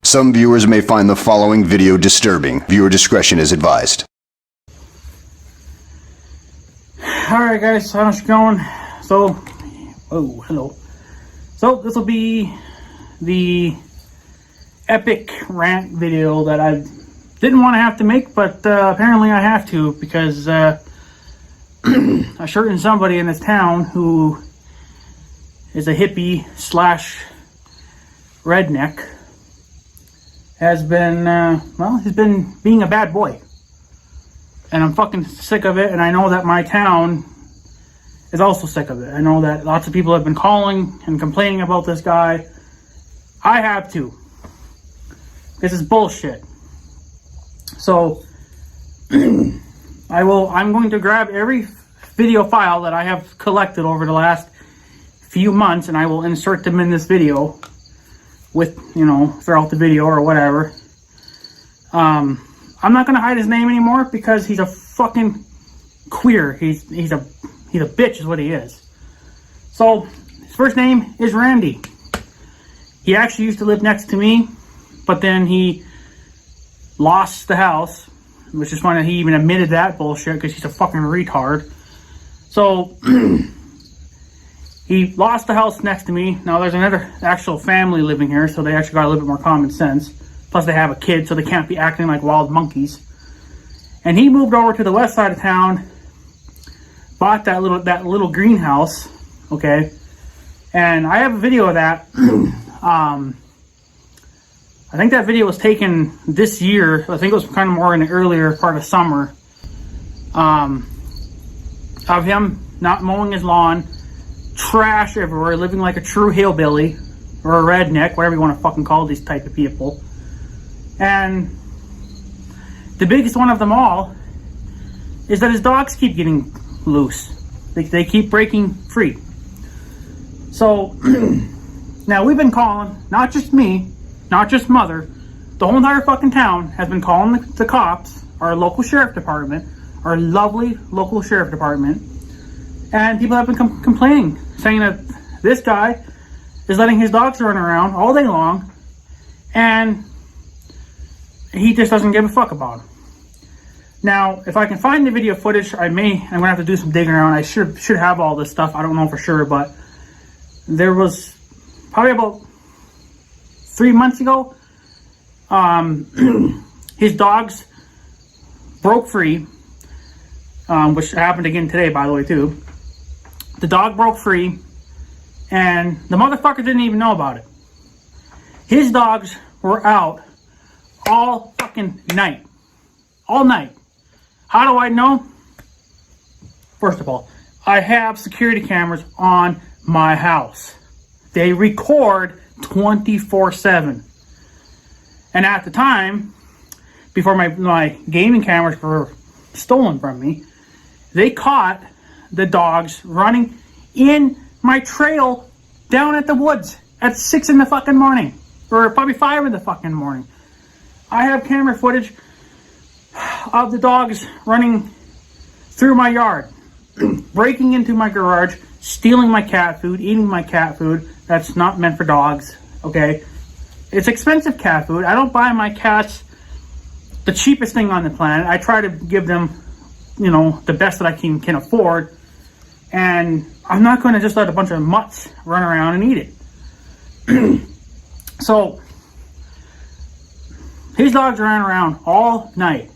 Some viewers may find the following video disturbing. Viewer discretion is advised. Alright guys, how's it going? So, oh, hello. So, this will be the epic rant video that I didn't want to have to make, but apparently I have to, because a certain somebody in this town who is a hippie slash redneck has been, he's been being a bad boy. And I'm fucking sick of it, and I know that my town is also sick of it. I know that lots of people have been calling and complaining about this guy. I have to. This is bullshit. So, I'm going to grab every video file that I have collected over the last few months, and I will insert them in this video with, throughout the video or whatever. I'm not gonna hide his name anymore because he's a fucking queer. He's a bitch is what he is. So his first name is Randy. He actually used to live next to me, but then he lost the house, which is funny that he even admitted that bullshit because he's a fucking retard. So he lost the house next to me. Now there's another actual family living here, so they actually got a little bit more common sense. Plus they have a kid, so they can't be acting like wild monkeys. And he moved over to the west side of town, bought that little greenhouse, okay? And I have a video of that. I think that video was taken this year. I think it was kind of more in the earlier part of summer. Of him not mowing his lawn, trash everywhere, living like a true hillbilly, or a redneck, whatever you want to fucking call these type of people. And the biggest one of them all is that his dogs keep getting loose. They keep breaking free. So, now we've been calling, not just me, not just Mother, the whole entire fucking town has been calling the cops, our local sheriff department, our lovely local sheriff department, and people have been complaining, saying that this guy is letting his dogs run around all day long, and he just doesn't give a fuck about them. Now, if I can find the video footage, I'm gonna have to do some digging around. I should have all this stuff. I don't know for sure, but there was probably about 3 months ago, his dogs broke free, which happened again today, by the way, too. The dog broke free, and the motherfucker didn't even know about it. His dogs were out all fucking night. All night. How do I know? First of all, I have security cameras on my house. They record 24/7. And at the time, before my gaming cameras were stolen from me, they caught the dogs running in my trail down at the woods at 6 in the fucking morning. Or probably 5 in the fucking morning. I have camera footage of the dogs running through my yard, breaking into my garage, stealing my cat food, eating my cat food. That's not meant for dogs, okay? It's expensive cat food. I don't buy my cats the cheapest thing on the planet. I try to give them, the best that I can afford. And I'm not going to just let a bunch of mutts run around and eat it. So, his dogs ran around all night,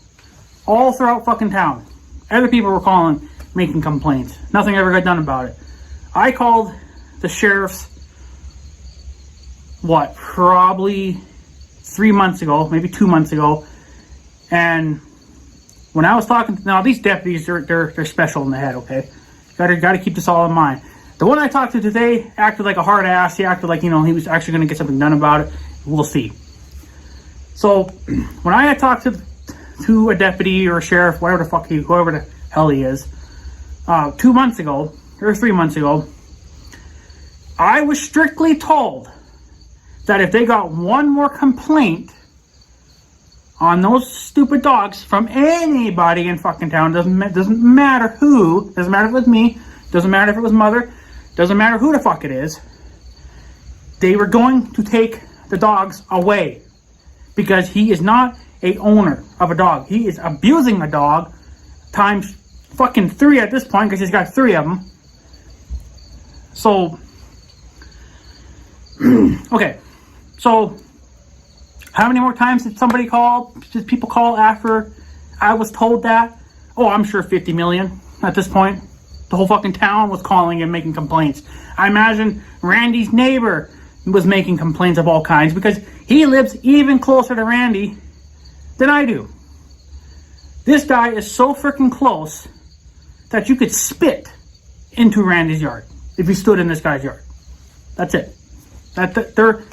all throughout fucking town. Other people were calling, making complaints. Nothing ever got done about it. I called the sheriff's, probably 3 months ago, maybe 2 months ago. And when I was talking, now these deputies, they're special in the head, okay? Gotta keep this all in mind. The one I talked to today acted like a hard ass. He acted like, he was actually going to get something done about it. We'll see. So, when I had talked to a deputy or a sheriff, whoever the hell he is, 2 months ago, or 3 months ago, I was strictly told that if they got one more complaint on those stupid dogs from anybody in fucking town, doesn't matter who, doesn't matter if it was me, doesn't matter if it was Mother, doesn't matter who the fuck it is, they were going to take the dogs away. because he is not a owner of a dog. He is abusing a dog times fucking 3 at this point because he's got 3 of them. So, okay. So, how many more times did somebody call? Did people call after I was told that? Oh, I'm sure 50 million at this point. The whole fucking town was calling and making complaints. I imagine Randy's neighbor was making complaints of all kinds because he lives even closer to Randy than I do. This guy is so freaking close that you could spit into Randy's yard if you stood in this guy's yard. That's it. There's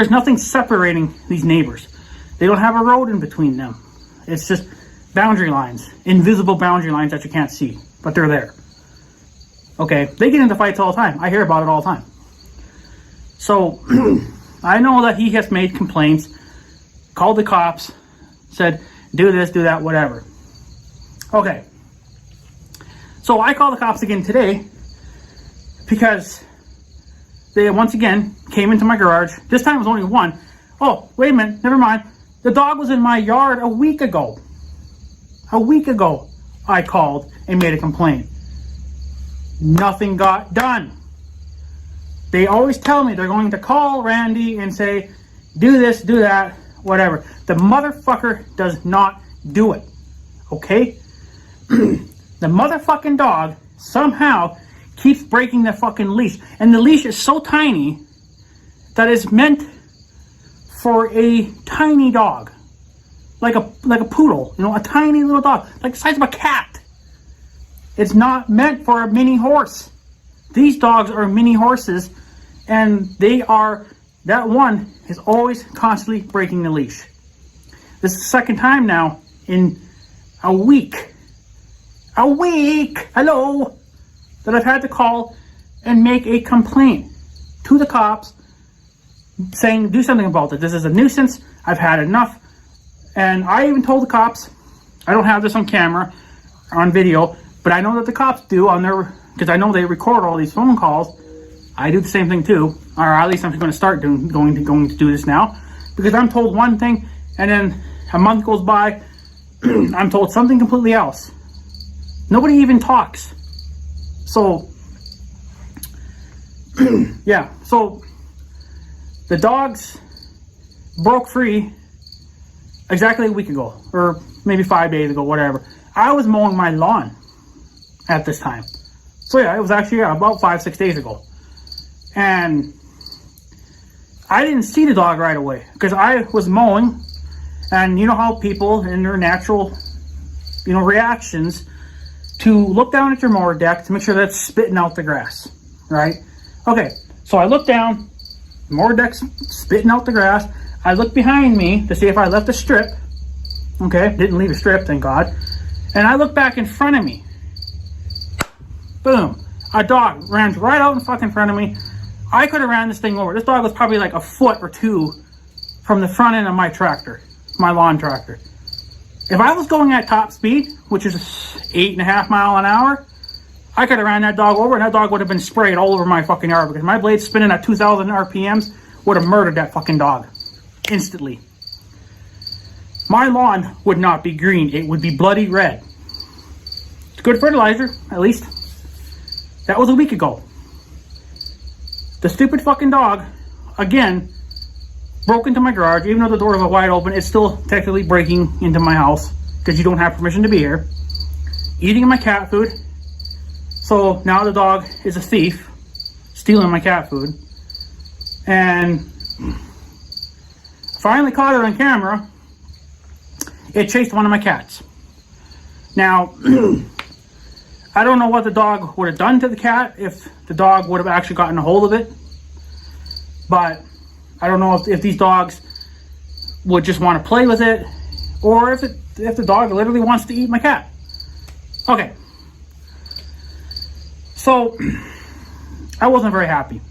nothing separating these neighbors. They don't have a road in between them. It's just boundary lines, invisible boundary lines that you can't see, but they're there. Okay, they get into fights all the time. I hear about it all the time. So, I know that he has made complaints, called the cops, said, do this, do that, whatever. Okay. So, I called the cops again today because they once again came into my garage. This time it was only one. Oh, wait a minute, never mind. The dog was in my yard a week ago. A week ago, I called and made a complaint. Nothing got done. They always tell me they're going to call Randy and say, do this, do that, whatever. The motherfucker does not do it. Okay? The motherfucking dog somehow keeps breaking the fucking leash. And the leash is so tiny that it's meant for a tiny dog. Like a poodle, a tiny little dog, like the size of a cat. It's not meant for a mini horse. These dogs are mini horses, and that one is always constantly breaking the leash. This is the second time now in a week, hello, that I've had to call and make a complaint to the cops saying, do something about it. This is a nuisance. I've had enough. And I even told the cops, I don't have this on camera, on video, but I know that the cops do because I know they record all these phone calls. I do the same thing too, or at least I'm going to start going to do this now, because I'm told one thing, and then a month goes by, I'm told something completely else. Nobody even talks. So, yeah, so the dogs broke free exactly a week ago, or maybe 5 days ago, whatever. I was mowing my lawn at this time. So yeah, it was actually about 5-6 days ago. And I didn't see the dog right away because I was mowing, and you know how people in their natural, reactions to look down at your mower deck to make sure that it's spitting out the grass, right? Okay, so I look down, the mower deck's spitting out the grass. I look behind me to see if I left a strip. Okay, didn't leave a strip, thank God. And I look back in front of me. Boom. A dog ran right out in fucking front of me. I could have ran this thing over. This dog was probably like a foot or two from the front end of my tractor, my lawn tractor. If I was going at top speed, which is 8.5 miles an hour, I could have ran that dog over, and that dog would have been sprayed all over my fucking yard because my blade's spinning at 2,000 RPMs would have murdered that fucking dog. Instantly. My lawn would not be green. It would be bloody red. It's good fertilizer, at least. That was a week ago. The stupid fucking dog, again, broke into my garage. Even though the doors are wide open, it's still technically breaking into my house because you don't have permission to be here. Eating my cat food. So now the dog is a thief, stealing my cat food. And finally caught it on camera. It chased one of my cats. Now, I don't know what the dog would have done to the cat if the dog would have actually gotten a hold of it. But I don't know if these dogs would just want to play with it, or if the dog literally wants to eat my cat. Okay. So, I wasn't very happy.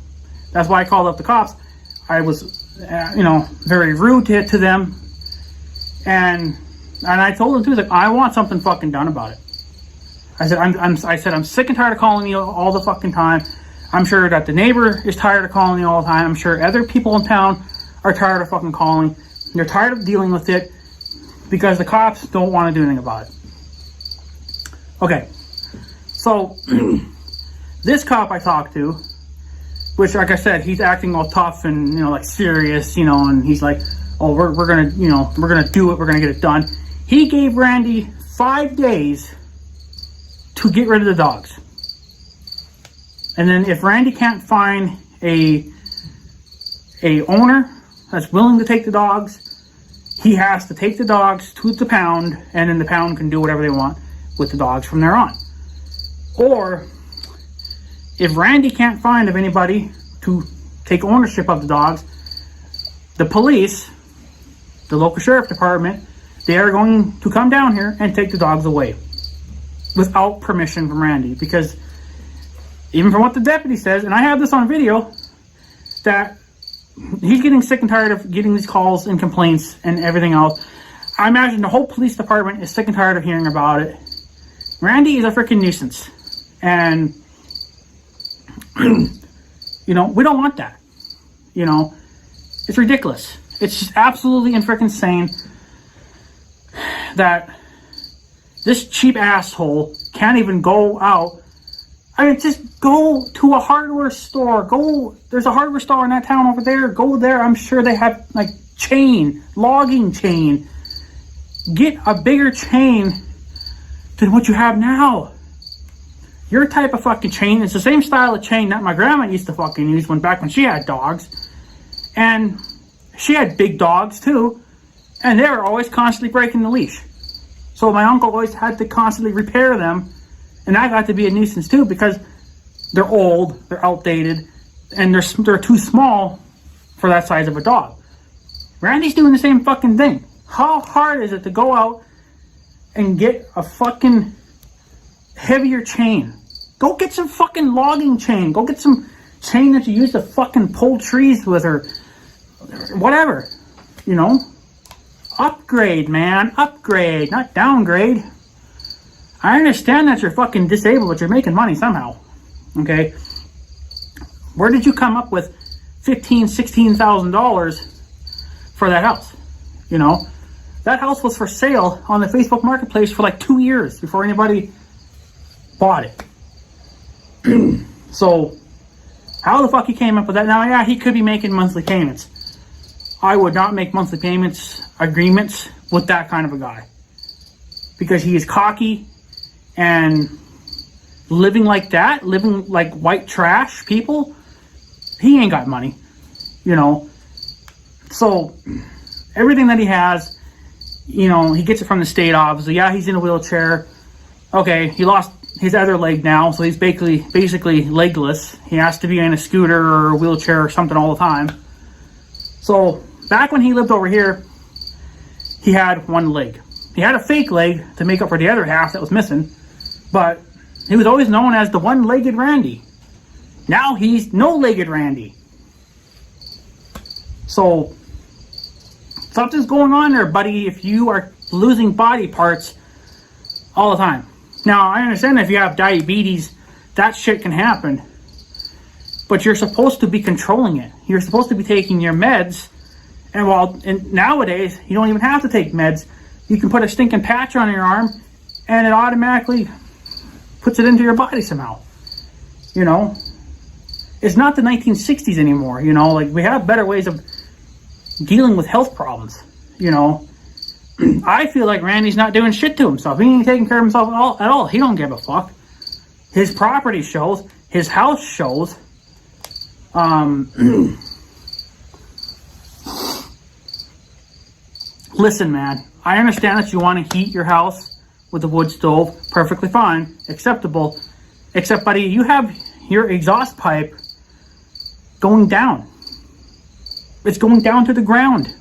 That's why I called up the cops. I was very rude to them, and I told them too, like, I want something fucking done about it. I said I'm sick and tired of calling you all the fucking time. I'm sure that the neighbor is tired of calling you all the time. I'm sure other people in town are tired of fucking calling. They're tired of dealing with it because the cops don't want to do anything about it. Okay, so this cop I talked to, which, like I said, he's acting all tough and, like serious, and he's like, oh, we're gonna do it, we're gonna get it done. He gave Randy 5 days to get rid of the dogs. And then if Randy can't find a owner that's willing to take the dogs, he has to take the dogs to the pound, and then the pound can do whatever they want with the dogs from there on. Or if Randy can't find of anybody to take ownership of the dogs, the police, the local sheriff department, they are going to come down here and take the dogs away without permission from Randy. Because even from what the deputy says, and I have this on video, that he's getting sick and tired of getting these calls and complaints and everything else. I imagine the whole police department is sick and tired of hearing about it. Randy is a freaking nuisance. And, we don't want that. It's ridiculous. It's just absolutely and freaking insane that this cheap asshole can't even go out. I mean, just go to a hardware store. There's a hardware store in that town over there. Go there. I'm sure they have, logging chain. Get a bigger chain than what you have now. Your type of fucking chain is the same style of chain that my grandma used to fucking use back when she had dogs. And she had big dogs too. And they were always constantly breaking the leash. So my uncle always had to constantly repair them. And that got to be a nuisance too, because they're old, they're outdated, and they're too small for that size of a dog. Randy's doing the same fucking thing. How hard is it to go out and get a fucking heavier chain? Go get some fucking logging chain. Go get some chain that you use to fucking pull trees with, or whatever. Upgrade, man. Upgrade, not downgrade. I understand that you're fucking disabled, but you're making money somehow. Okay? Where did you come up with $15,000, $16,000 for that house? That house was for sale on the Facebook Marketplace for 2 years before anybody bought it. So, how the fuck he came up with that? Now, yeah, he could be making monthly payments. I would not make monthly agreements with that kind of a guy. Because he is cocky, and living like that, living like white trash people, he ain't got money, So, everything that he has, he gets it from the state, obviously. Yeah, he's in a wheelchair. Okay, he lost his other leg now, so he's basically legless. He has to be in a scooter or a wheelchair or something all the time. So, back when he lived over here, he had one leg. He had a fake leg to make up for the other half that was missing, but he was always known as the one-legged Randy. Now he's no-legged Randy. So, something's going on there, buddy, if you are losing body parts all the time. Now, I understand if you have diabetes, that shit can happen. But you're supposed to be controlling it. You're supposed to be taking your meds. And nowadays, you don't even have to take meds. You can put a stinking patch on your arm, and it automatically puts it into your body somehow. It's not the 1960s anymore, we have better ways of dealing with health problems, I feel like Randy's not doing shit to himself. He ain't taking care of himself at all. He don't give a fuck. His property shows. His house shows. Listen, man. I understand that you want to heat your house with a wood stove. Perfectly fine. Acceptable. Except, buddy, you have your exhaust pipe going down. It's going down to the ground.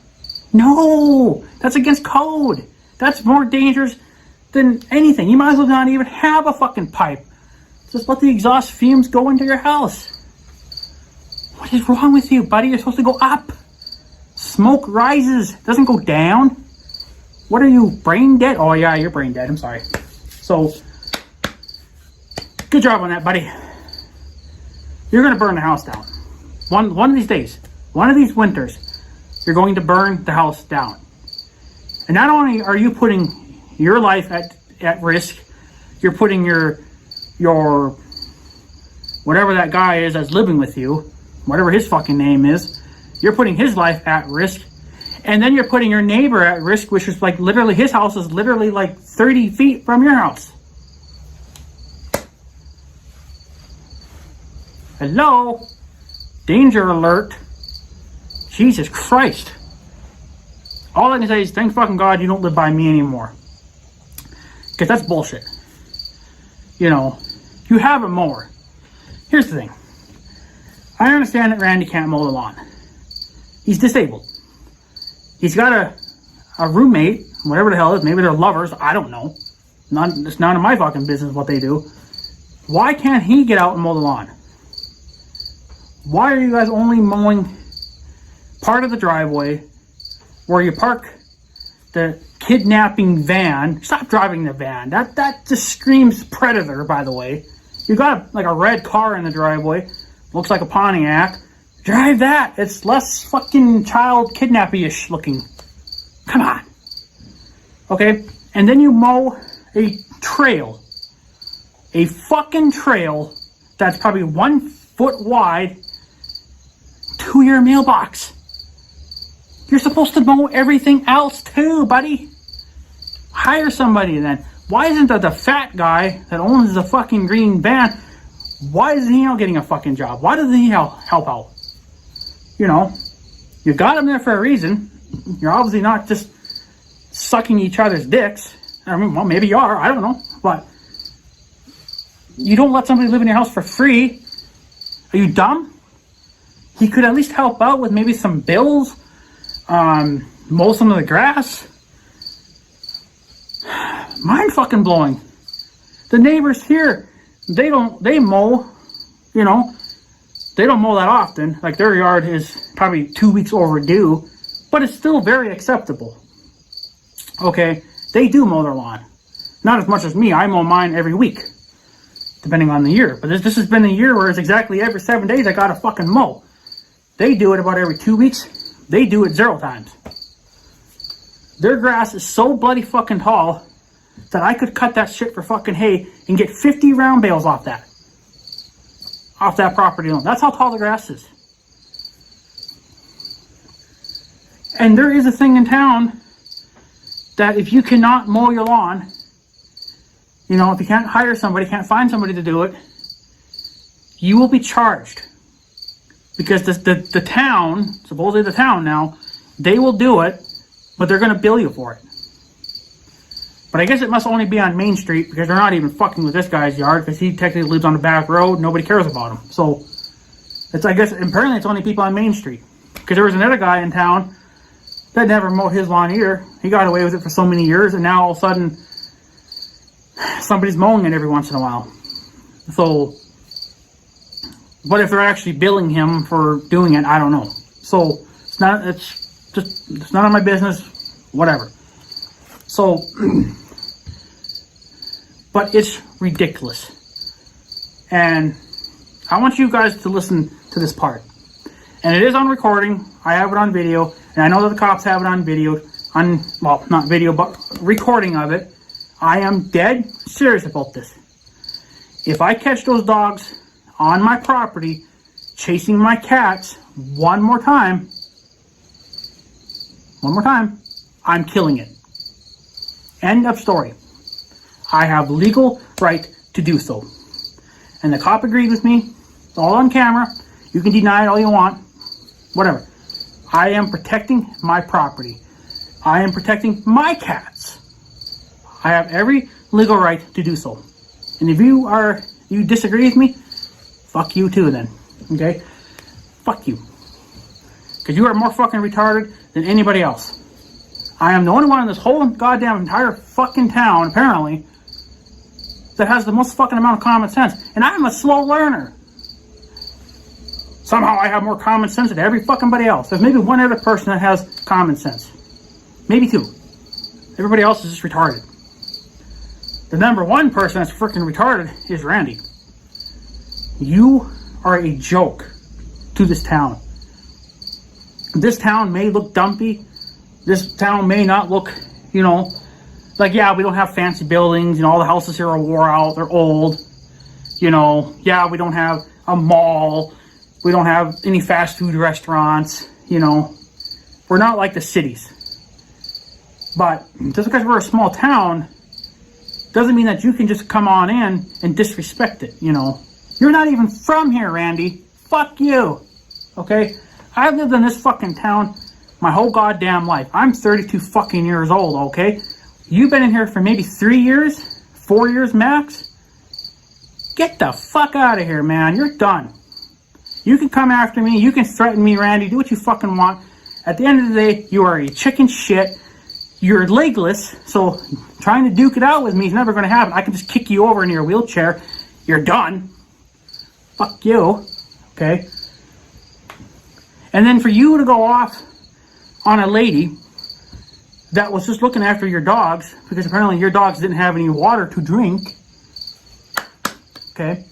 No! That's against code. That's more dangerous than anything. You might as well not even have a fucking pipe. Just let the exhaust fumes go into your house. What is wrong with you, buddy? You're supposed to go up. Smoke rises. It doesn't go down. What are you, brain dead? Oh, yeah, you're brain dead. I'm sorry. So, good job on that, buddy. You're going to burn the house down. One of these days. One of these winters. you're going to burn the house down. And not only are you putting your life at risk, you're putting your whatever that guy is that's living with you, whatever his fucking name is, you're putting his life at risk. And then you're putting your neighbor at risk, which is like literally, his house is literally like 30 feet from your house. Hello? Danger alert. Jesus Christ. All I can say is thank fucking God you don't live by me anymore. Because that's bullshit. You know, you have a mower. Here's the thing. I understand that Randy can't mow the lawn. He's disabled. He's got a roommate, whatever the hell it is. Maybe they're lovers. I don't know. It's none of my fucking business what they do. Why can't he get out and mow the lawn? Why are you guys only mowing part of the driveway where you park the kidnapping van? Stop driving the van. That just screams predator, by the way. You got like a red car in the driveway. Looks like a Pontiac. Drive that. It's less fucking child kidnapping-ish looking. Come on. Okay? And then you mow a trail. A fucking trail that's probably 1 foot wide to your mailbox. You're supposed to mow everything else too, buddy. Hire somebody then. Why isn't the fat guy that owns the fucking green van, why isn't he out getting a fucking job? Why doesn't he help out? You know, you got him there for a reason. You're obviously not just sucking each other's dicks. I mean, well, maybe you are. I don't know. But you don't let somebody live in your house for free. Are you dumb? He could at least help out with maybe some bills. Mow some of the grass. Mind fucking blowing. The neighbors here, they mow, you know, they don't mow that often. Like their yard is probably 2 weeks overdue, but it's still very acceptable. Okay, they do mow their lawn. Not as much as me. I mow mine every week, depending on the year. But this has been a year where it's exactly every 7 days I gotta fucking mow. They do it about every 2 weeks. They do it 0 times. Their grass is so bloody fucking tall that I could cut that shit for fucking hay and get 50 round bales off that property alone. That's how tall the grass is. And there is a thing in town that if you cannot mow your lawn, you know, if you can't hire somebody, can't find somebody to do it, you will be charged. Because the town, supposedly the town now, they will do it, but they're going to bill you for it. But I guess it must only be on Main Street because they're not even fucking with this guy's yard because he technically lives on the back road. Nobody cares about him. So, it's, I guess, apparently it's only people on Main Street. Because there was another guy in town that never mowed his lawn either. He got away with it for so many years, and now all of a sudden, somebody's mowing it every once in a while. So, but if they're actually billing him for doing it, I don't know. So, it's none of my business, whatever. So, but it's ridiculous. And I want you guys to listen to this part. And it is on recording. I have it on video. And I know that the cops have it on video. Well, not video, but recording of it. I am dead serious about this. If I catch those dogs on my property chasing my cats one more time, I'm killing it. End of story. I have legal right to do so. And the cop agreed with me. It's all on camera. You can deny it all you want. Whatever. I am protecting my property. I am protecting my cats. I have every legal right to do so. And if you disagree with me, fuck you too then. Okay? Fuck you. Because you are more fucking retarded than anybody else. I am the only one in this whole goddamn entire fucking town, apparently, that has the most fucking amount of common sense. And I'm a slow learner. Somehow I have more common sense than every fucking body else. There's maybe one other person that has common sense. Maybe 2. Everybody else is just retarded. The number 1 person that's freaking retarded is Randy. You are a joke to this town. This town may look dumpy. This town may not look, like, yeah, we don't have fancy buildings. All the houses here are wore out. They're old. Yeah, we don't have a mall. We don't have any fast food restaurants. We're not like the cities. But just because we're a small town doesn't mean that you can just come on in and disrespect it, You're not even from here, Randy. Fuck you. Okay? I've lived in this fucking town my whole goddamn life. I'm 32 fucking years old, okay? You've been in here for maybe 3 years? 4 years max? Get the fuck out of here, man. You're done. You can come after me. You can threaten me, Randy. Do what you fucking want. At the end of the day, you are a chicken shit. You're legless, so trying to duke it out with me is never going to happen. I can just kick you over in your wheelchair. You're done. Fuck you. Okay? And then for you to go off on a lady that was just looking after your dogs, because apparently your dogs didn't have any water to drink. Okay?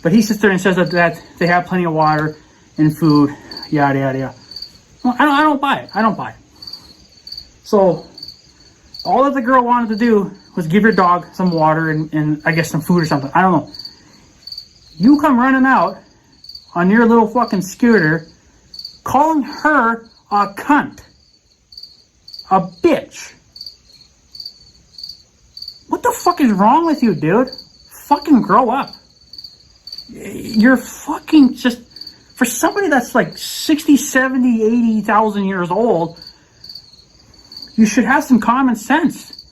But he sits there and says that they have plenty of water and food, yada, yada, yada. Well, I don't buy it. I don't buy it. So, all that the girl wanted to do was give your dog some water and I guess some food or something. I don't know. You come running out on your little fucking scooter, calling her a cunt. A bitch. What the fuck is wrong with you, dude? Fucking grow up. You're fucking just... For somebody that's like 60, 70, 80,000 years old, you should have some common sense.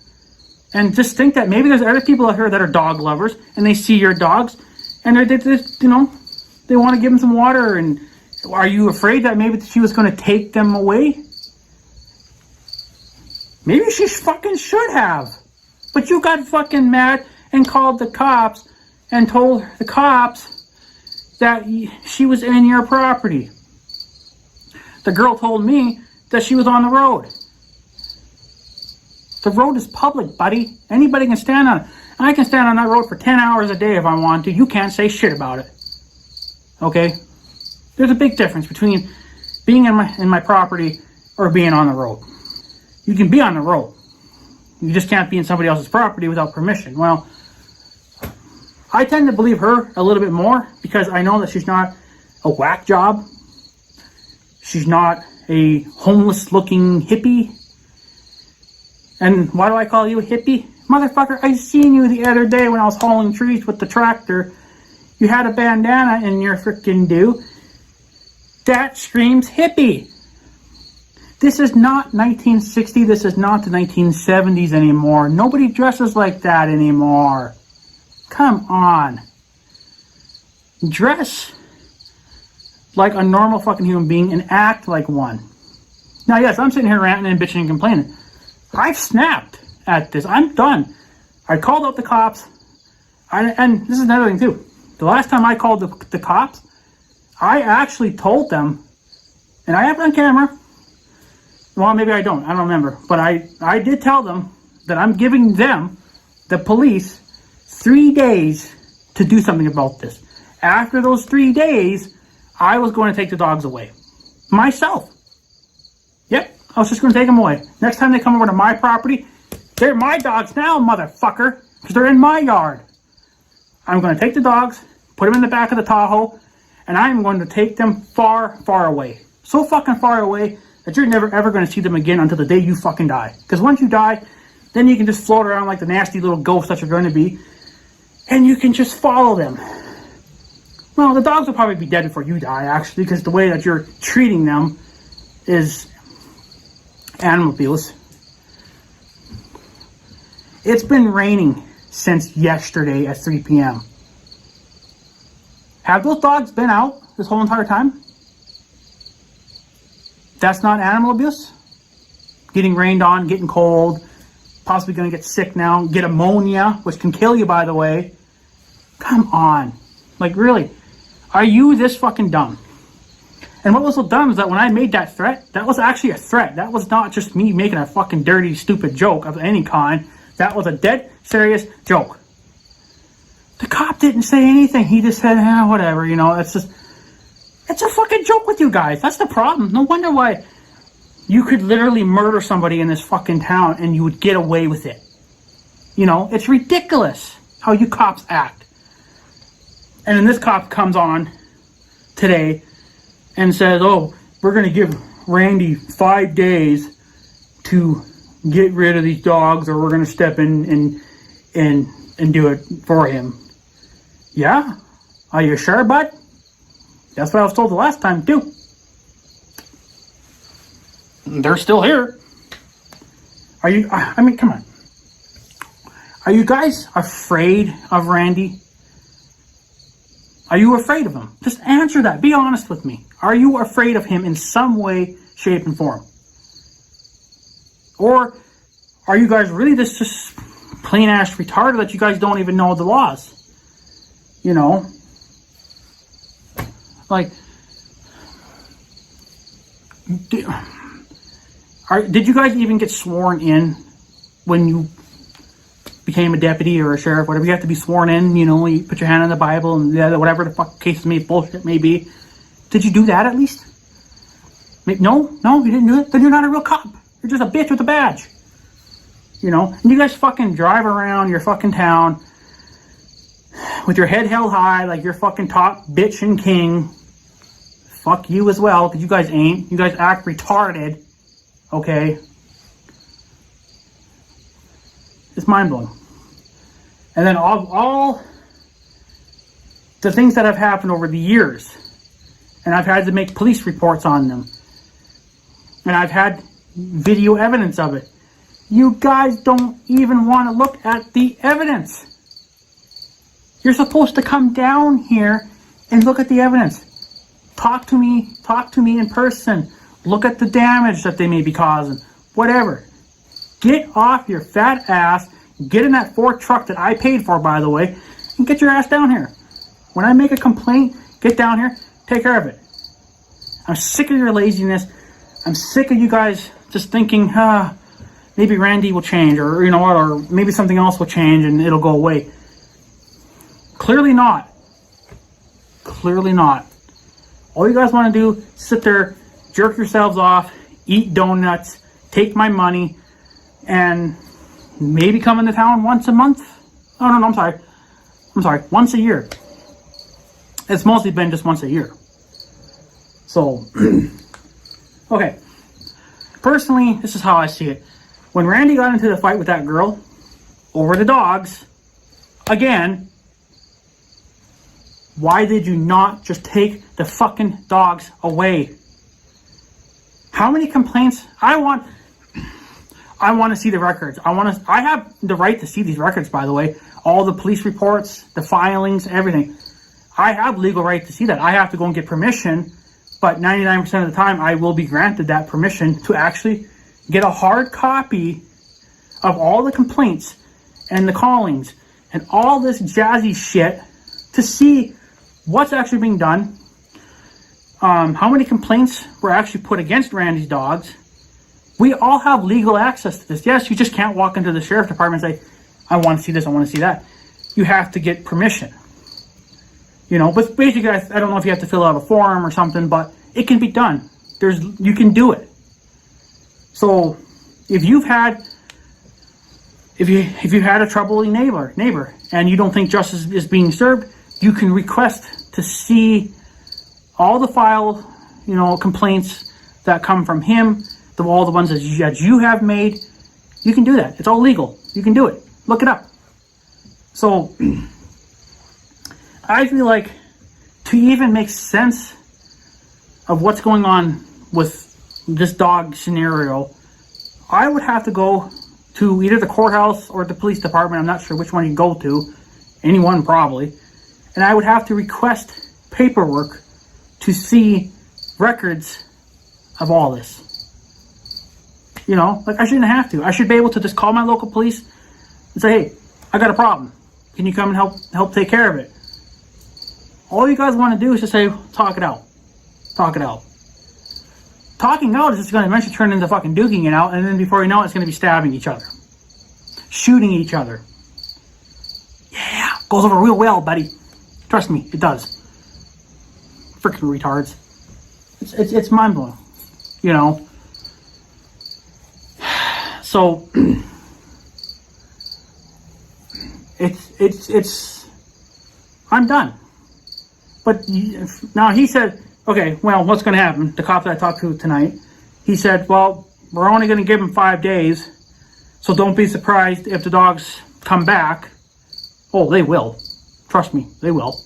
And just think that maybe there's other people out here that are dog lovers, and they see your dogs, and they want to give them some water. And are you afraid that maybe she was going to take them away? Maybe she fucking should have. But you got fucking mad and called the cops and told the cops that she was in your property. The girl told me that she was on the road. The road is public, buddy. Anybody can stand on it. I can stand on that road for 10 hours a day if I want to. You can't say shit about it. Okay? There's a big difference between being in my property or being on the road. You can be on the road. You just can't be in somebody else's property without permission. Well, I tend to believe her a little bit more because I know that she's not a whack job. She's not a homeless-looking hippie. And why do I call you a hippie? Motherfucker, I seen you the other day when I was hauling trees with the tractor. You had a bandana in your frickin' do. That screams hippie. This is not 1960. This is not the 1970s anymore. Nobody dresses like that anymore. Come on. Dress like a normal fucking human being and act like one. Now, yes, I'm sitting here ranting and bitching and complaining. I've snapped at this. I'm done. I called up the cops. And this is another thing, too. The last time I called the cops, I actually told them, and I have it on camera. Well, maybe I don't. I don't remember. But I did tell them that I'm giving them, the police, 3 days to do something about this. After those 3 days, I was going to take the dogs away. Myself. Yep, I was just going to take them away. Next time they come over to my property, they're my dogs now, motherfucker, because they're in my yard. I'm going to take the dogs, put them in the back of the Tahoe, and I'm going to take them far, far away. So fucking far away that you're never ever going to see them again until the day you fucking die. Because once you die, then you can just float around like the nasty little ghost that you're going to be, and you can just follow them. Well, the dogs will probably be dead before you die, actually, because the way that you're treating them is animal abuse. It's been raining since yesterday at 3 p.m. Have those dogs been out this whole entire time? That's not animal abuse? Getting rained on, getting cold, possibly going to get sick now, get ammonia, which can kill you, by the way. Come on. Like, really? Are you this fucking dumb? And what was so dumb is that when I made that threat, that was actually a threat. That was not just me making a fucking dirty, stupid joke of any kind. That was a dead serious joke. The cop didn't say anything. He just said, whatever, it's just... It's a fucking joke with you guys. That's the problem. No wonder why you could literally murder somebody in this fucking town and you would get away with it. You know, it's ridiculous how you cops act. And then this cop comes on today and says, oh, we're going to give Randy 5 days to get rid of these dogs, or we're going to step in and do it for him. Yeah? Are you sure, bud? That's what I was told the last time, too. They're still here. Are you, I mean, come on. Are you guys afraid of Randy? Are you afraid of him? Just answer that. Be honest with me. Are you afraid of him in some way, shape, and form? Or are you guys really just plain ass retarded that you guys don't even know the laws? You know? Like, did you guys even get sworn in when you became a deputy or a sheriff, whatever? You have to be sworn in, you know, you put your hand on the Bible and whatever the fuck case may bullshit may be. Did you do that at least? No, you didn't do it. Then you're not a real cop. You're just a bitch with a badge. You know, and you guys fucking drive around your fucking town with your head held high like you're fucking top bitch and king. Fuck you as well, because you guys ain't. You guys act retarded. Okay? It's mind-blowing. And then all the things that have happened over the years, and I've had to make police reports on them, and I've had video evidence of it. You guys don't even want to look at the evidence. You're supposed to come down here and look at the evidence. Talk to me in person. Look at the damage that they may be causing. Whatever. Get off your fat ass, get in that Ford truck that I paid for, by the way, and get your ass down here. When I make a complaint, get down here, take care of it. I'm sick of your laziness. I'm sick of you guys just thinking, maybe Randy will change, or you know what, or maybe something else will change and it'll go away. Clearly not. Clearly not. All you guys want to do is sit there, jerk yourselves off, eat donuts, take my money, and maybe come into town once a month. Oh, no, I'm sorry. Once a year. It's mostly been just once a year. So, okay. Personally, this is how I see it. When Randy got into the fight with that girl over the dogs, again, why did you not just take the fucking dogs away? How many complaints? I want to see the records. I have the right to see these records, by the way. All the police reports, the filings, everything. I have legal right to see that. I have to go and get permission, but 99% of the time I will be granted that permission to actually get a hard copy of all the complaints and the callings and all this jazzy shit to see what's actually being done, how many complaints were actually put against Randy's dogs. We all have legal access to this. Yes, you just can't walk into the sheriff's department and say, I want to see this, I want to see that. You have to get permission. You know, but basically, I don't know if you have to fill out a form or something, but it can be done. You can do it. So, if you've had a troubling neighbor, and you don't think justice is being served, you can request to see all the complaints that come from him, all the ones that you have made. You can do that. It's all legal. You can do it. Look it up. So, I feel like to even make sense of what's going on with this dog scenario, I would have to go to either the courthouse or the police department. I'm not sure which one you go to. Anyone probably. And I would have to request paperwork to see records of all this. You know, like I shouldn't have to. I should be able to just call my local police and say, hey, I got a problem. Can you come and help take care of it? All you guys want to do is just say, talk it out. Talk it out. Talking out is just going to eventually turn into fucking duking it out, and then before you know it, it's going to be stabbing each other. Shooting each other. Yeah, goes over real well, buddy. Trust me, it does. Freaking retards. It's mind blowing, you know. So it's I'm done. But now he said, okay, well, what's going to happen? The cop that I talked to tonight, he said, well, we're only going to give him 5 days, so don't be surprised if the dogs come back. Oh, they will. Trust me, they will.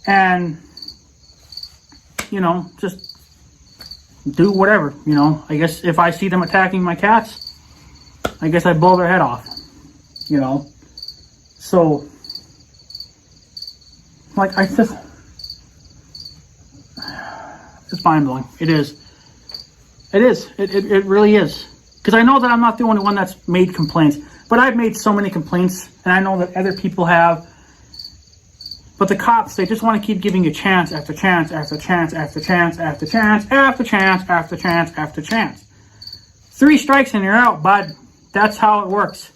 And, you know, just do whatever, you know. I guess if I see them attacking my cats, I guess I blow their head off, you know. So, like, it's mind-blowing. It is. It is. It really is. Because I know that I'm not the only one that's made complaints. But I've made so many complaints, and I know that other people have. But the cops, they just want to keep giving you chance after chance after chance after chance after chance after chance after chance after chance. 3 strikes and you're out, bud. That's how it works.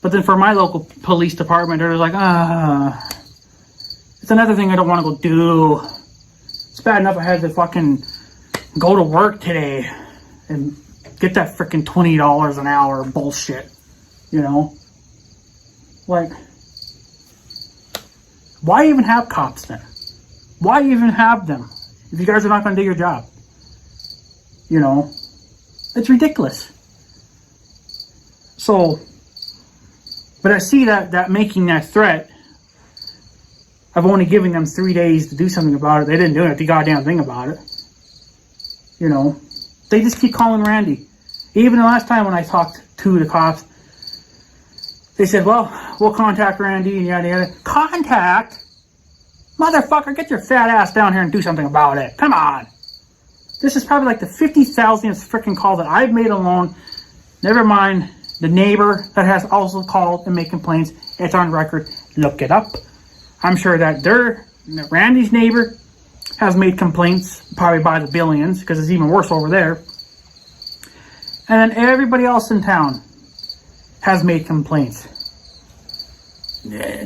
But then for my local police department, they're like, it's another thing I don't want to go do. It's bad enough I had to fucking go to work today and get that freaking $20 an hour bullshit. You know? Like, why even have cops then? Why even have them if you guys are not going to do your job? You know? It's ridiculous. So, but I see that making that threat of only giving them 3 days to do something about it. They didn't do the goddamn thing about it. You know? They just keep calling Randy. Even the last time when I talked to the cops, they said, well, we'll contact Randy and yada yada. Contact? Motherfucker, get your fat ass down here and do something about it. Come on. This is probably like the 50,000th freaking call that I've made alone. Never mind the neighbor that has also called and made complaints. It's on record. Look it up. I'm sure that Randy's neighbor has made complaints, probably by the billions, because it's even worse over there. And then everybody else in town has made complaints.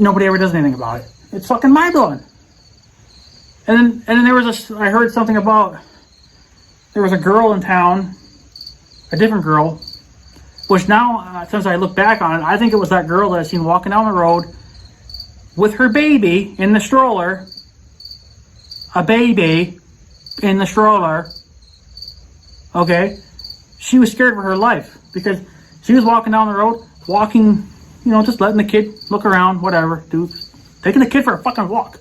Nobody ever does anything about it. It's fucking mind-blowing. And then there was I heard something about, there was a girl in town, a different girl, which now, since I look back on it, I think it was that girl that I seen walking down the road with her baby in the stroller. A baby in the stroller. Okay? She was scared for her life because she was walking down the road, walking, you know, just letting the kid look around, whatever, taking the kid for a fucking walk.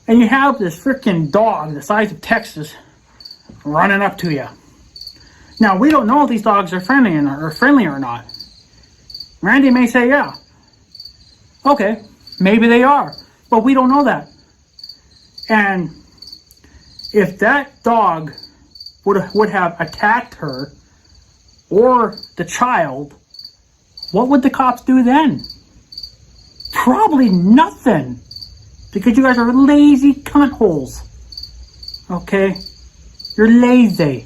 And you have this freaking dog the size of Texas running up to you. Now, we don't know if these dogs are friendly or not. Randy may say, yeah. Okay, maybe they are, but we don't know that. And if that dog would have attacked her or the child, what would the cops do then? Probably nothing. Because you guys are lazy cunt holes. Okay? You're lazy.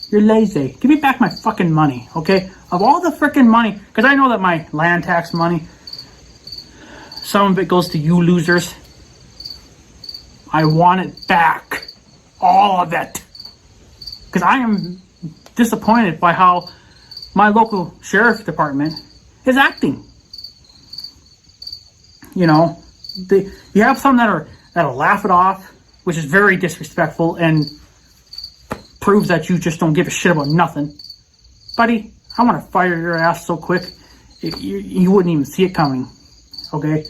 You're lazy. Give me back my fucking money, okay? Of all the freaking money, because I know that my land tax money, some of it goes to you losers. I want it back. All of it. Because I am disappointed by how my local sheriff department is acting. You know, you have some that'll laugh it off, which is very disrespectful and proves that you just don't give a shit about nothing. Buddy, I want to fire your ass so quick, you wouldn't even see it coming. Okay?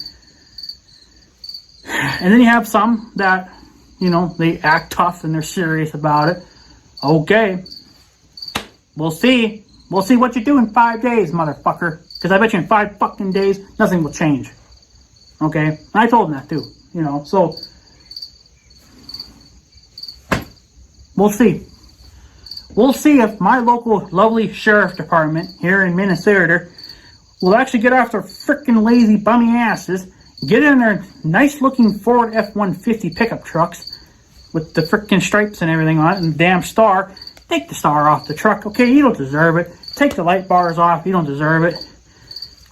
And then you have some that, you know, they act tough and they're serious about it. Okay. We'll see. We'll see what you do in 5 days, motherfucker. Because I bet you in 5 fucking days, nothing will change. Okay? And I told him that too. You know, so we'll see. We'll see if my local lovely sheriff department here in Minnesota will actually get off their freaking lazy bummy asses, get in their nice looking Ford F-150 pickup trucks with the freaking stripes and everything on it and the damn star. Take the star off the truck. Okay, you don't deserve it. Take the light bars off. You don't deserve it.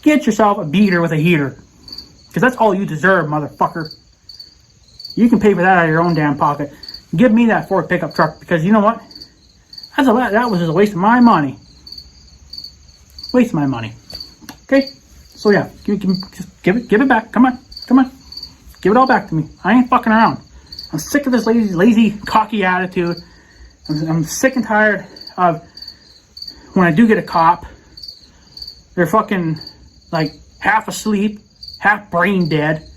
Get yourself a beater with a heater. Because that's all you deserve, motherfucker. You can pay for that out of your own damn pocket. Give me that Ford pickup truck, because you know what? That was just a waste of my money. Waste of my money. Okay? So yeah, just give it back. Come on. Give it all back to me. I ain't fucking around. I'm sick of this lazy, cocky attitude. I'm sick and tired of when I do get a cop, they're fucking like half asleep, half brain dead.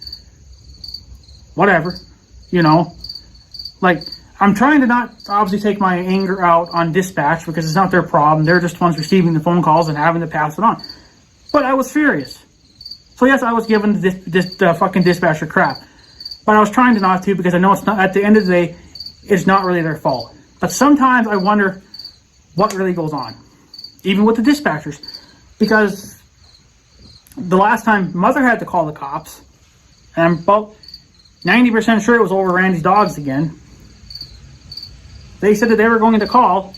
Whatever, you know. Like, I'm trying to not obviously take my anger out on dispatch because it's not their problem. They're just the ones receiving the phone calls and having to pass it on. But I was furious. So yes, I was giving this fucking dispatcher crap. But I was trying to not to, because I know it's not, at the end of the day, it's not really their fault. But sometimes I wonder what really goes on. Even with the dispatchers. Because the last time Mother had to call the cops, and I'm about 90% sure it was over Randy's dogs again. They said that they were going to call.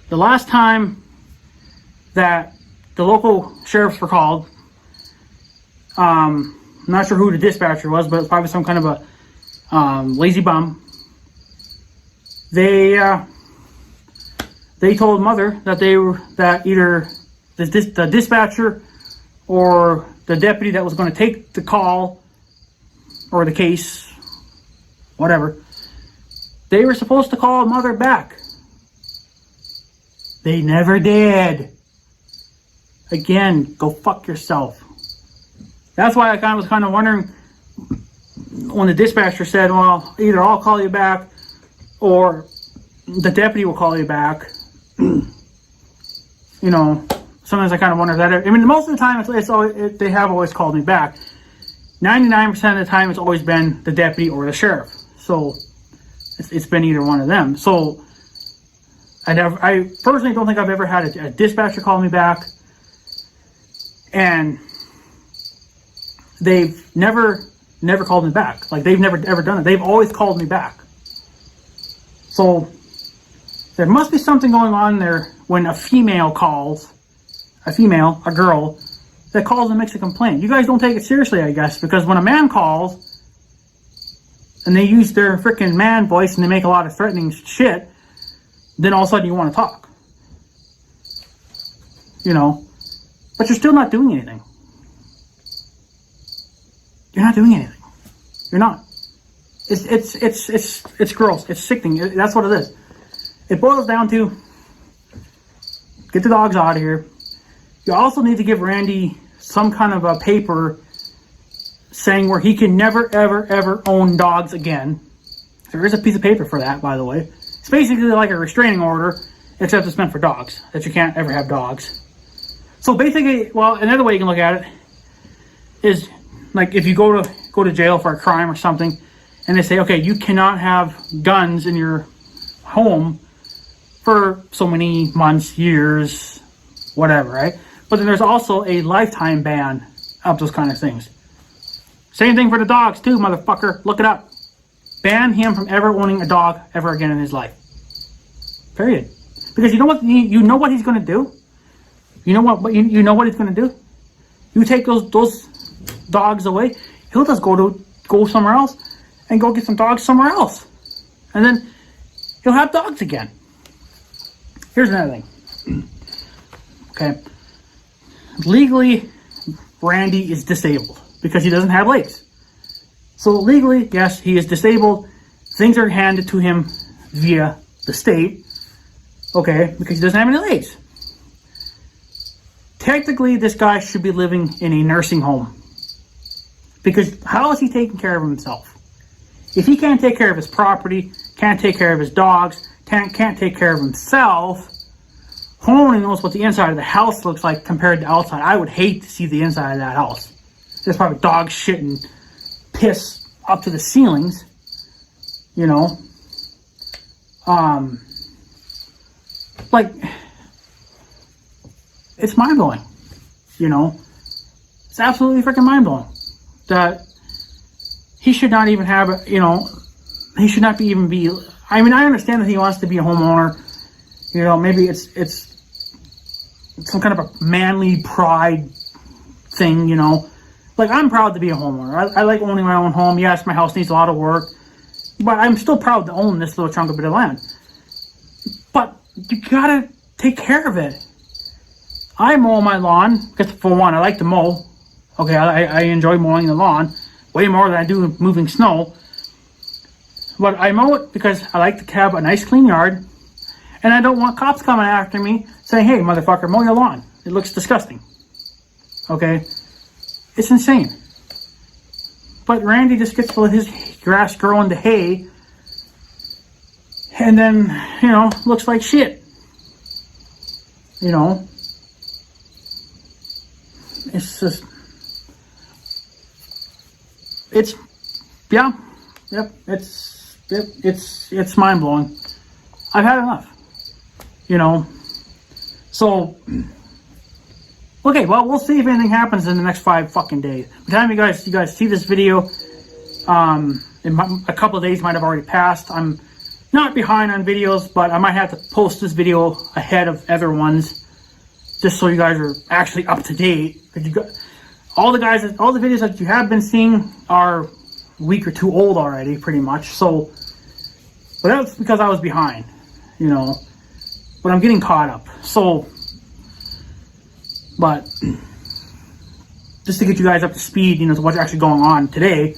The last time that the local sheriffs were called, I'm not sure who the dispatcher was, but it was probably some kind of a lazy bum. They told Mother that that either the dispatcher or the deputy that was going to take the call or the case, whatever, they were supposed to call Mother back. They never did. Again, go fuck yourself. That's why I was kind of wondering when the dispatcher said, well, either I'll call you back or the deputy will call you back. You know, sometimes I kind of wonder if that. I mean, most of the time they have always called me back. 99% of the time it's always been the deputy or the sheriff. So it's been either one of them. So I personally don't think I've ever had a dispatcher call me back. And they've never called me back. Like, they've never ever done it. They've always called me back. So there must be something going on there when a female calls, a girl, that calls and makes a complaint. You guys don't take it seriously, I guess, because when a man calls and they use their freaking man voice and they make a lot of threatening shit, then all of a sudden you want to talk. You know? But you're still not doing anything. You're not doing anything. You're not. It's gross. It's sickening. That's what it is. It boils down to get the dogs out of here. You also need to give Randy some kind of a paper saying where he can never, ever, ever own dogs again. There is a piece of paper for that, by the way. It's basically like a restraining order, except it's meant for dogs, that you can't ever have dogs. So basically, well, another way you can look at it is, like, if you go to jail for a crime or something, and they say, okay, you cannot have guns in your home for so many months, years, whatever, right? But then there's also a lifetime ban of those kind of things. Same thing for the dogs too, motherfucker. Look it up. Ban him from ever owning a dog ever again in his life. Period. Because you know what he's going to do? You know what he's going to do? You take those dogs away, he'll just go somewhere else and go get some dogs somewhere else. And then he'll have dogs again. Here's another thing. Okay. Legally, Randy is disabled because he doesn't have legs. So legally, yes, he is disabled. Things are handed to him via the state. Okay, because he doesn't have any legs. Technically, this guy should be living in a nursing home. Because how is he taking care of himself? If he can't take care of his property, can't take care of his dogs, can't take care of himself, who only knows what the inside of the house looks like compared to outside? I would hate to see the inside of that house. There's probably dog shit and piss up to the ceilings. You know? Like, it's mind-blowing. You know? It's absolutely freaking mind-blowing. That he should not even have, he should not even be, I mean, I understand that he wants to be a homeowner. You know, maybe it's some kind of a manly pride thing, you know. Like, I'm proud to be a homeowner. I like owning my own home. Yes, my house needs a lot of work, but I'm still proud to own this little chunk of bit of land. But you gotta take care of it. I mow my lawn because, for one, I like to mow. Okay, I enjoy mowing the lawn way more than I do moving snow. But I mow it because I like to have a nice clean yard, and I don't want cops coming after me saying, "Hey, motherfucker, mow your lawn. It looks disgusting." Okay? It's insane. But Randy just gets to let his grass grow into hay, and then, looks like shit. It's just, it's mind blowing. I've had enough, so, okay, well, we'll see if anything happens in the next 5 fucking days. By the time you guys see this video, a couple of days might have already passed. I'm not behind on videos, but I might have to post this video ahead of other ones, just so you guys are actually up to date. All the videos that you have been seeing are a week or 2 old already, pretty much. So, but that's because I was behind, but I'm getting caught up. So, but just to get you guys up to speed, to what's actually going on today,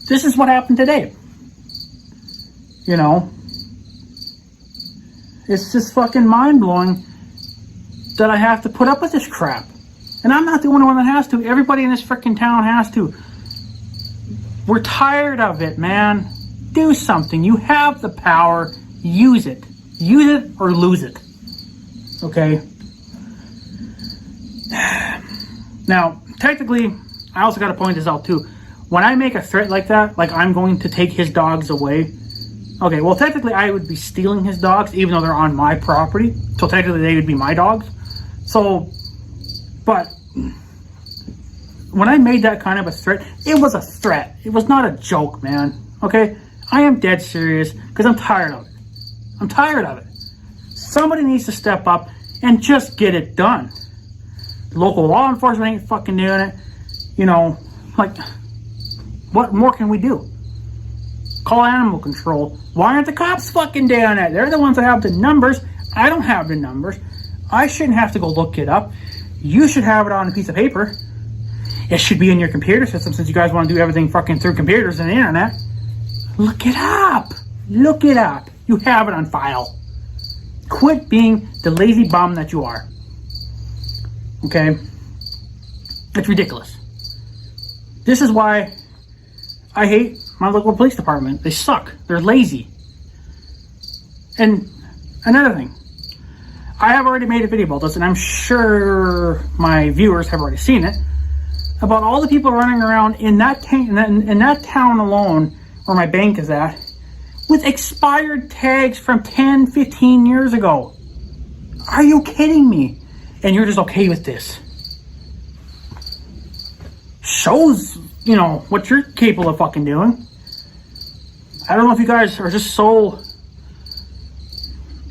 this is what happened today. It's just fucking mind-blowing that I have to put up with this crap. And I'm not the only one that has to. Everybody in this freaking town has to. We're tired of it, man. Do something. You have the power. Use it. Use it or lose it. Okay? Now, technically, I also got to point this out too. When I make a threat like that, like I'm going to take his dogs away, okay, well, technically I would be stealing his dogs even though they're on my property. So technically they would be my dogs. So, but when I made that kind of a threat, it was a threat. It was not a joke, man. Okay? I am dead serious because I'm tired of it. I'm tired of it. Somebody needs to step up and just get it done. Local law enforcement ain't fucking doing it. What more can we do? Call animal control. Why aren't the cops fucking doing it? They're the ones that have the numbers. I don't have the numbers. I shouldn't have to go look it up. You should have it on a piece of paper. It should be in your computer system since you guys want to do everything fucking through computers and the internet. Look it up. Look it up. You have it on file. Quit being the lazy bum that you are. Okay? It's ridiculous. This is why I hate my local police department. They suck. They're lazy. And another thing. I have already made a video about this, and I'm sure my viewers have already seen it, about all the people running around in that town alone, where my bank is at, with expired tags from 10, 15 years ago. Are you kidding me? And you're just okay with this. Shows, what you're capable of fucking doing. I don't know if you guys are just so...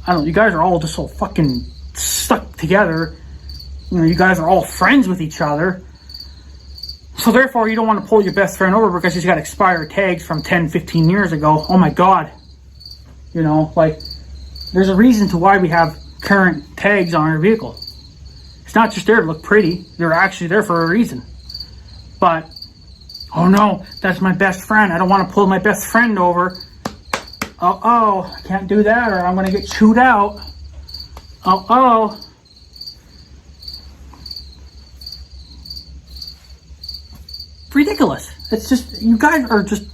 you guys are all just so fucking stuck together. You guys are all friends with each other. So therefore, you don't want to pull your best friend over because he's got expired tags from 10, 15 years ago. Oh my God. There's a reason to why we have current tags on our vehicle. It's not just there to look pretty. They're actually there for a reason. But, oh no, that's my best friend. I don't want to pull my best friend over. I can't do that or I'm going to get chewed out. Ridiculous. It's just, you guys are just,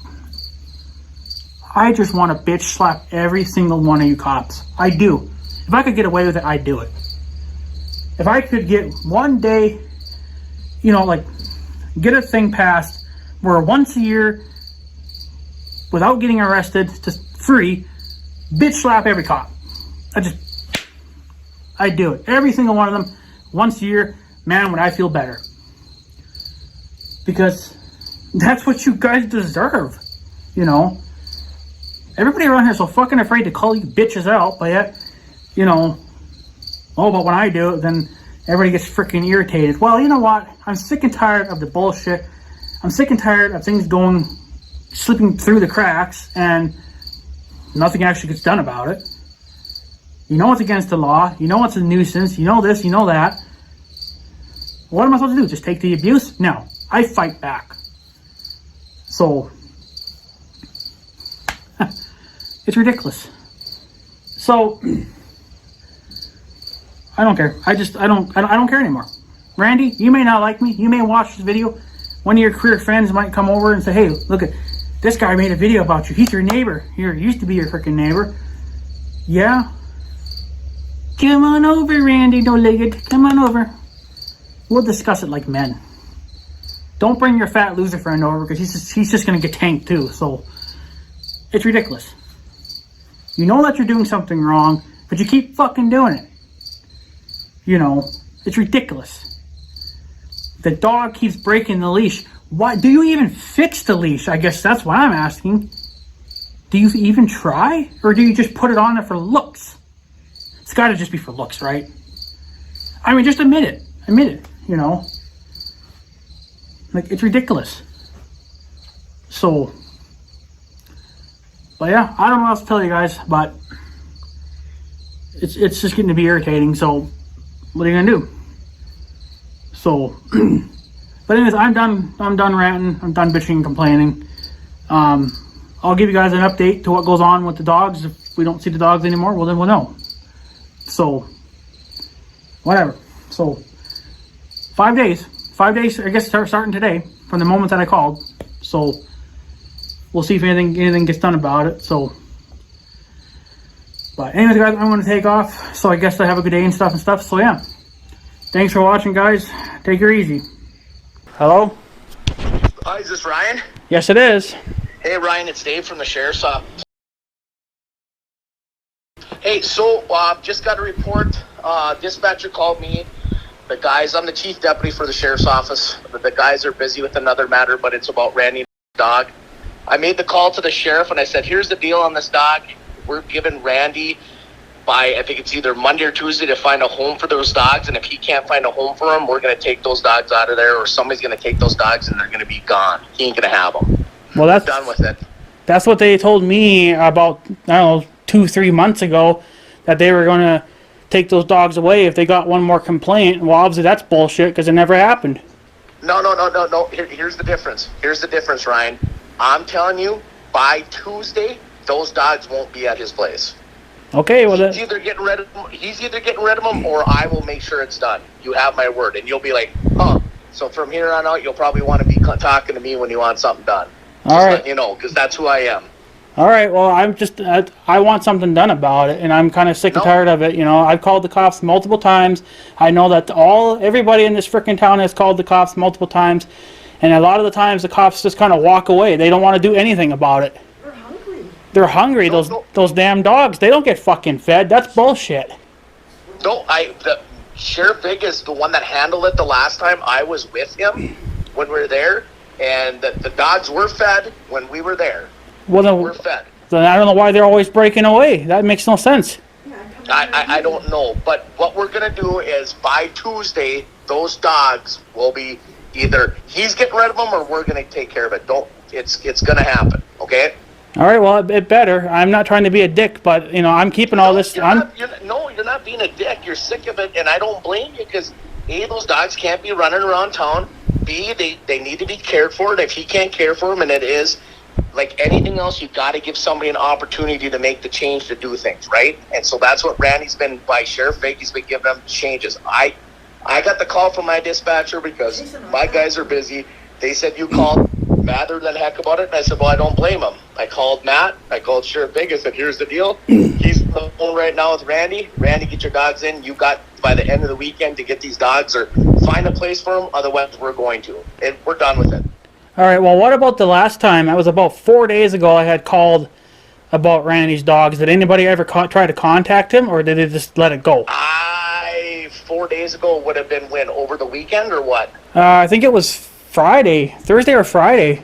I just want to bitch slap every single one of you cops. I do. If I could get away with it, I'd do it. If I could get one day, get a thing passed where once a year, without getting arrested, just free, bitch slap every cop. I'd do it. Every single one of them, once a year, man, would I feel better. Because that's what you guys deserve, Everybody around here is so fucking afraid to call you bitches out, but yet, but when I do it, then everybody gets freaking irritated. Well, you know what? I'm sick and tired of the bullshit. I'm sick and tired of things slipping through the cracks, and nothing actually gets done about it. You know it's against the law. You know it's a nuisance. You know this, you know that. What am I supposed to do? Just take the abuse? No. I fight back. So, it's ridiculous. So, I don't care. I don't care anymore. Randy, you may not like me. You may watch this video. One of your career friends might come over and say, hey, look at this guy made a video about you. He's your neighbor. He used to be your freaking neighbor. Yeah. Come on over, Randy, no-legged. Come on over. We'll discuss it like men. Don't bring your fat loser friend over because he's just going to get tanked too. So, it's ridiculous. You know that you're doing something wrong, but you keep fucking doing it. You know, it's ridiculous. The dog keeps breaking the leash. Why do you even fix the leash? I guess that's what I'm asking. Do you even try? Or do you just put it on there for looks? It's got to just be for looks, right? I mean, just admit it. Admit it, you know. Like, it's ridiculous. So, but yeah, I don't know what else to tell you guys, but it's just getting to be irritating, so what are you gonna do? So, but anyways, I'm done ranting, I'm done bitching and complaining. I'll give you guys an update to what goes on with the dogs. If we don't see the dogs anymore, well then we'll know. So, whatever. So, 5 days, I guess, starting today, from the moment that I called. So, we'll see if anything gets done about it. So, but anyways, guys, I'm going to take off. So I guess I have a good day and stuff. So yeah, thanks for watching, guys. Take her easy. Hello? Hi, is this Ryan? Yes, it is. Hey, Ryan, it's Dave from the Sheriff's Office. Hey, so just got a report. Dispatcher called me. The guys, I'm the chief deputy for the Sheriff's Office. The guys are busy with another matter, but it's about Randy's dog. I made the call to the sheriff and I said, here's the deal on this dog. We're giving Randy by, I think it's either Monday or Tuesday, to find a home for those dogs. And if he can't find a home for them, we're going to take those dogs out of there, or somebody's going to take those dogs and they're going to be gone. He ain't going to have them. Well, that's Done with it. That's what they told me about, I don't know, 2-3 months ago, that they were going to take those dogs away if they got one more complaint. Well, obviously that's bullshit because it never happened. No. Here's the difference. Here's the difference, Ryan. I'm telling you, by Tuesday, those dogs won't be at his place. Okay, well, He's either getting rid of them, or I will make sure it's done. You have my word, and you'll be like, huh. So from here on out, you'll probably want to be talking to me when you want something done. All right. Letting you know, because that's who I am. All right, well, I want something done about it, and I'm kind of sick and tired of it. You know, I've called the cops multiple times. I know that everybody in this freaking town has called the cops multiple times, and a lot of the times the cops just kind of walk away. They don't want to do anything about it. They're hungry. Those damn dogs, they don't get fucking fed. That's bullshit. No, the Sheriff Vick is the one that handled it the last time. I was with him when we were there, and the dogs were fed when we were there. Well, then, we're fed. Then I don't know why they're always breaking away. That makes no sense. I don't know, but what we're going to do is by Tuesday, those dogs will be either he's getting rid of them or we're going to take care of it. It's going to happen, okay? All right, well, it better. I'm not trying to be a dick, but, you know, I'm keeping all this. You're not being a dick. You're sick of it, and I don't blame you because, A, those dogs can't be running around town. B, they need to be cared for, and if he can't care for them, and it is, like anything else, you got to give somebody an opportunity to make the change to do things, right? And so that's what Randy's been, by Sheriff Vick, he's been giving them changes. I got the call from my dispatcher because my guys are busy. They said you called madder than heck about it, and I said, well, I don't blame him. I called Matt. I called Sheriff Vick. I said, here's the deal. He's on the phone right now with Randy. Randy, get your dogs in. You got by the end of the weekend to get these dogs or find a place for them. Otherwise, we're going to. And we're done with it. All right, well, what about the last time? That was about 4 days ago I had called about Randy's dogs. Did anybody ever try to contact him, or did they just let it go? 4 days ago would have been when? Over the weekend or what? I think it was Friday. Thursday or Friday.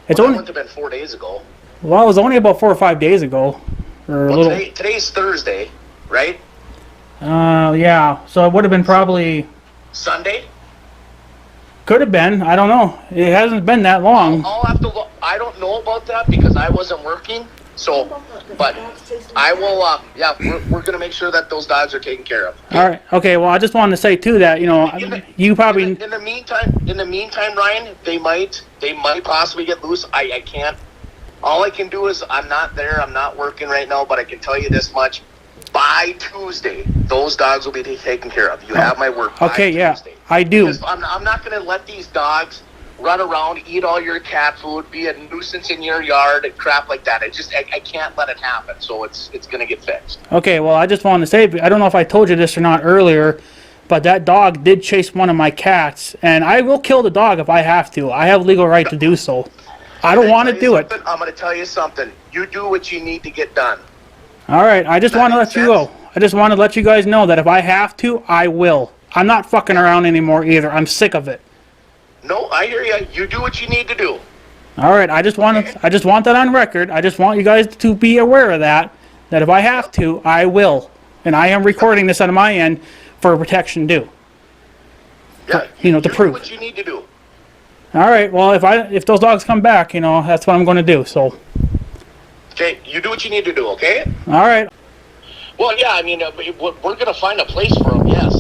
That wouldn't have been 4 days ago. Well, it was only about 4 or 5 days ago. Today's Thursday, right? Yeah, so it would have been probably... Sunday? Could have been. I don't know. It hasn't been that long. I'll have to look. I don't know about that because I wasn't working. So, but I will. Yeah, we're gonna make sure that those dogs are taken care of. All right. Okay. Well, I just wanted to say too that you probably. In the meantime, Ryan, they might possibly get loose. I can't. All I can do is I'm not there. I'm not working right now, but I can tell you this much: by Tuesday, those dogs will be taken care of. You have my word. Okay. Yeah, Tuesday. I do. Because I'm not going to let these dogs run around, eat all your cat food, be a nuisance in your yard, and crap like that. I can't let it happen. So it's going to get fixed. Okay. Well, I just wanted to say I don't know if I told you this or not earlier, but that dog did chase one of my cats, and I will kill the dog if I have to. I have legal right to do so. I don't want to do it. I'm going to tell you something. You do what you need to get done. All right. I just want to let you go. I just want to let you guys know that if I have to, I will. I'm not fucking around anymore either. I'm sick of it. No, I hear you. You do what you need to do. All right. I just want that on record. I just want you guys to be aware of that. That if I have to, I will. And I am recording this on my end for protection due. Yeah. To do prove. what you need to do. All right. Well, if those dogs come back, that's what I'm going to do. So. Okay. You do what you need to do. Okay. All right. Well, yeah. I mean, we're going to find a place for him. Yes,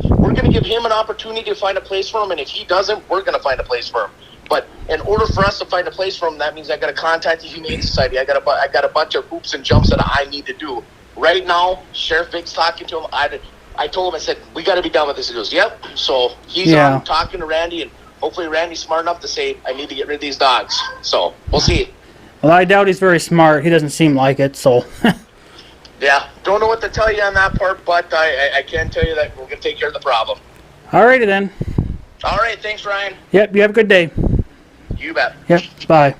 we're going to give him an opportunity to find a place for him, and if he doesn't, we're going to find a place for him. But in order for us to find a place for him, that means I got to contact the Humane Society. I got a bunch of hoops and jumps that I need to do. Right now, Sheriff Vic's talking to him. I told him, I said, we got to be done with this. He goes, yep. So he's on talking to Randy, and hopefully Randy's smart enough to say, I need to get rid of these dogs. So we'll see. Well, I doubt he's very smart. He doesn't seem like it, so. Yeah, don't know what to tell you on that part, but I can tell you that we're going to take care of the problem. Alrighty then. All right, thanks, Ryan. Yep, you have a good day. You bet. Yep, bye.